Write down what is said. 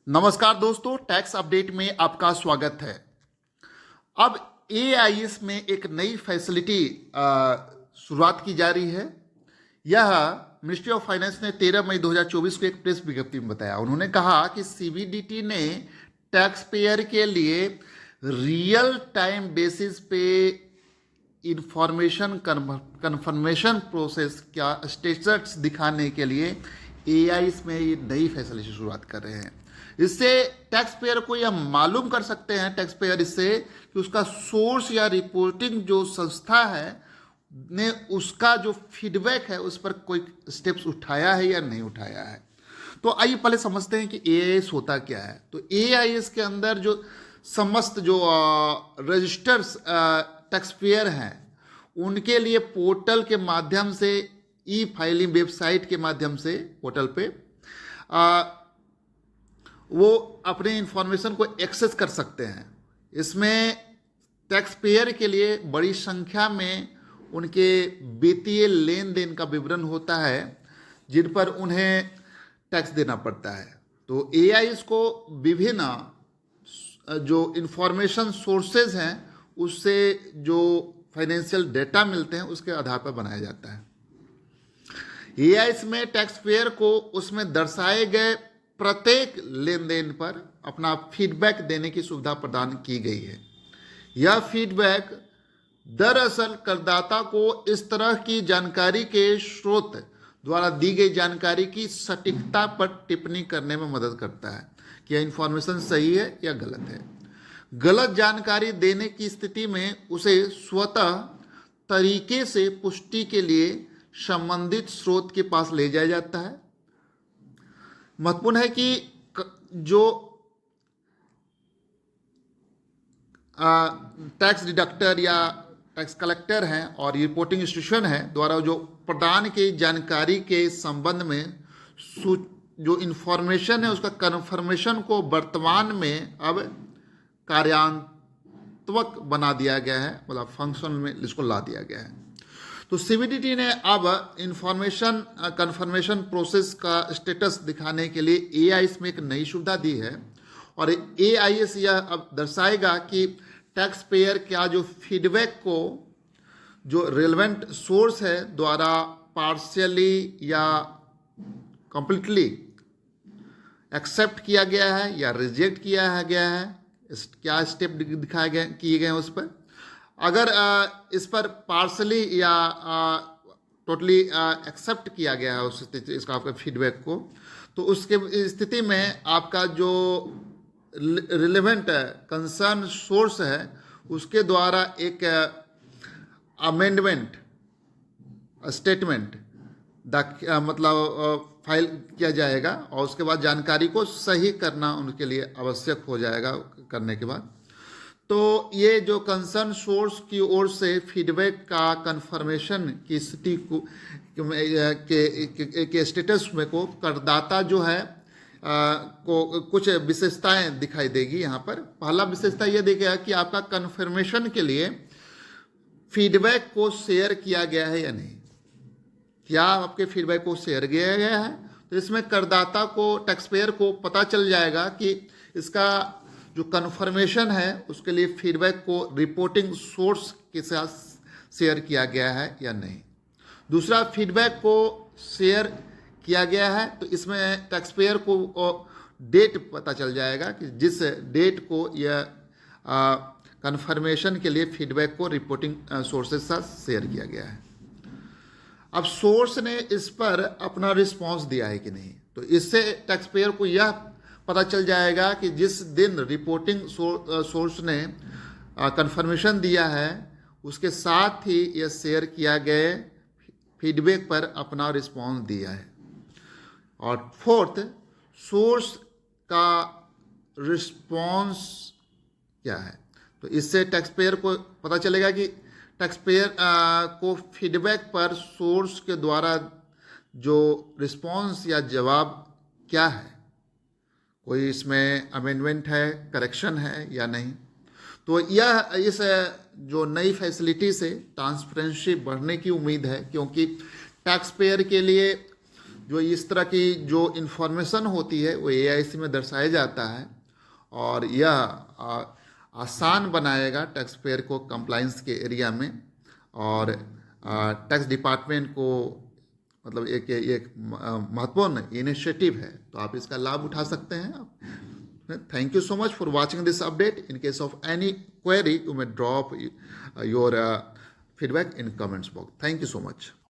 नमस्कार दोस्तों, tax update में आपका स्वागत है। अब एआईएस में एक नई फैसिलिटी शुरुआत की जा रही है। यह मिनिस्ट्री ऑफ फाइनेंस ने 13 मई 2024 को एक प्रेस विज्ञप्ति में बताया। उन्होंने कहा कि सीबीडीटी ने टैक्स पेयर के लिए रियल टाइम बेसिस पे इंफॉर्मेशन कन्फर्मेशन प्रोसेस का स्टेटस दिखाने के लिए एआईएस में ये नई फैसिलिटी शुरुआत कर रहे हैं। इससे टैक्स पेयर को यह मालूम कर सकते हैं टैक्स पेयर इससे कि उसका सोर्स या रिपोर्टिंग जो संस्था है ने उसका जो फीडबैक है उस पर कोई स्टेप्स उठाया है या नहीं उठाया है। तो आइए पहले समझते हैं कि एआईएस होता क्या है। तो एआईएस के अंदर जो समस्त जो रजिस्टर्स टैक्स पेयर हैं उनके लिए पोर्टल के माध्यम से ई फाइलिंग वेबसाइट के माध्यम से पोर्टल पे वो अपने इंफॉर्मेशन को एक्सेस कर सकते हैं। इसमें टैक्स पेयर के लिए बड़ी संख्या में उनके वित्तीय लेन देन का विवरण होता है जिन पर उन्हें टैक्स देना पड़ता है। तो एआईएस को विभिन्न जो इंफॉर्मेशन सोर्सेज हैं उससे जो फाइनेंशियल डेटा मिलते हैं उसके आधार पर बनाया जाता है। एआईएस में टैक्स पेयर को उसमें दर्शाए गए प्रत्येक लेन देन पर अपना फीडबैक देने की सुविधा प्रदान की गई है। यह फीडबैक दरअसल करदाता को इस तरह की जानकारी के स्रोत द्वारा दी गई जानकारी की सटीकता पर टिप्पणी करने में मदद करता है कि यह इंफॉर्मेशन सही है या गलत है। गलत जानकारी देने की स्थिति में उसे स्वतः तरीके से पुष्टि के लिए संबंधित स्रोत के पास ले जाया जाता है। महत्वपूर्ण है कि जो टैक्स डिडक्टर या टैक्स कलेक्टर हैं और रिपोर्टिंग इंस्टीट्यूशन है द्वारा जो प्रदान की जानकारी के संबंध में जो इंफॉर्मेशन है उसका कन्फर्मेशन को वर्तमान में अब कार्यान्वयन बना दिया गया है, मतलब फंक्शन में इसको ला दिया गया है। तो सीबीडीटी ने अब इंफॉर्मेशन कन्फर्मेशन प्रोसेस का स्टेटस दिखाने के लिए एआईएस में एक नई सुविधा दी है और एआईएस यह अब दर्शाएगा कि टैक्स पेयर का जो फीडबैक को जो रेलेवेंट सोर्स है द्वारा पार्शियली या कंप्लीटली एक्सेप्ट किया गया है या रिजेक्ट किया गया है, क्या स्टेप दिखाए गए किए गए हैं उस पर। अगर इस पर पार्सली या टोटली एक्सेप्ट किया गया है उस इसका आपका फीडबैक को, तो उसके स्थिति में आपका जो रिलेवेंट कंसर्न सोर्स है उसके द्वारा एक अमेंडमेंट स्टेटमेंट मतलब फाइल किया जाएगा और उसके बाद जानकारी को सही करना उनके लिए आवश्यक हो जाएगा करने के बाद। तो ये जो कंसर्न सोर्स की ओर से फीडबैक का कंफर्मेशन की स्थिति को के स्टेटस में को करदाता जो है को कुछ विशेषताएं दिखाई देगी। यहाँ पर पहला विशेषता ये देखेगा कि आपका कंफर्मेशन के लिए फीडबैक को शेयर किया गया है या नहीं। क्या आपके फीडबैक को शेयर किया गया है, तो इसमें करदाता को टैक्स पेयर को पता चल जाएगा कि इसका जो कन्फर्मेशन है उसके लिए फीडबैक को रिपोर्टिंग सोर्स के साथ शेयर किया गया है या नहीं। दूसरा, फीडबैक को शेयर किया गया है तो इसमें टैक्स पेयर को डेट पता चल जाएगा कि जिस डेट को यह कन्फर्मेशन के लिए फीडबैक को रिपोर्टिंग सोर्सेज से शेयर किया गया है। अब सोर्स ने इस पर अपना रिस्पॉन्स दिया है कि नहीं, तो इससे टैक्स पेयर को यह पता चल जाएगा कि जिस दिन रिपोर्टिंग सोर्स ने कंफर्मेशन दिया है उसके साथ ही यह शेयर किया गए फीडबैक पर अपना रिस्पॉन्स दिया है। और फोर्थ, सोर्स का रिस्पॉन्स क्या है, तो इससे टैक्स पेयर को पता चलेगा कि टैक्स पेयर को फीडबैक पर सोर्स के द्वारा जो रिस्पॉन्स या जवाब क्या है, कोई इसमें अमेंडमेंट है, करेक्शन है या नहीं। तो यह इस जो नई फैसिलिटी से ट्रांसपेरेंसी बढ़ने की उम्मीद है, क्योंकि टैक्स पेयर के लिए जो इस तरह की जो इन्फॉर्मेशन होती है वो एआईसी में दर्शाया जाता है, और यह आसान बनाएगा टैक्स पेयर को कंप्लाइंस के एरिया में, और टैक्स डिपार्टमेंट को मतलब एक एक महत्वपूर्ण इनिशिएटिव है, तो आप इसका लाभ उठा सकते हैं। Thank you so much for watching this update. In case of any query you may drop your feedback in comments box. Thank you so much.